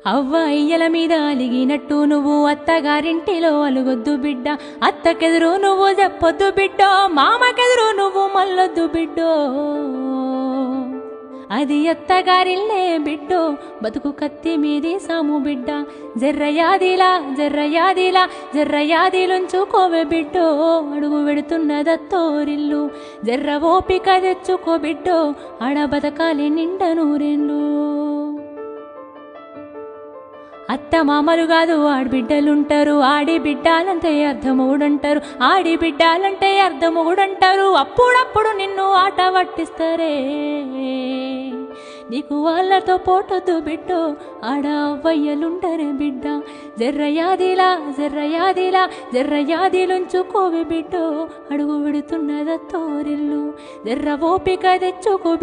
అవ్వ అయ్యల మీద అలిగినట్టు నువ్వు అత్తగారింటిలో అలుగొద్దు బిడ్డ, అత్తకెదురు నువ్వు చెప్పొద్దు బిడ్డో, మామకెదురు నువ్వు మల్లొద్దు బిడ్డో. అది అత్తగారిల్లే బిడ్డో, బతుకు కత్తి మీది సాము బిడ్డ. జర్రయాదిలా జర్రయాదిలా జర్రయాదిలుంచుకోవే బిడ్డో, అడుగు వెడుతున్నదత్తోరిల్లు. జర్ర ఓపిక తెచ్చుకో బిడ్డో, ఆడ బతకాలి నిండ నూరెండ్లు. అత్త మామలు కాదు ఆడబిడ్డలుంటారు, ఆడి బిడ్డాలంటే అర్ధమూడంటారు, ఆడి బిడ్డాలంటే అర్ధమూడంటారు. అప్పుడప్పుడు నిన్ను ఆట పట్టిస్తారే, నీకు వాళ్ళతో పోటొద్దు బిడ్డో, ఆడ అవ్వయ్యలుంటారే బిడ్డ. జర్రయాదిలా జర్రయాదిలా జర్రయాదిలుంచుకోవే బిడ్డో, అడుగు విడుతున్నదత్తోరిల్లు. జర్ర ఓపిక తెచ్చుకో.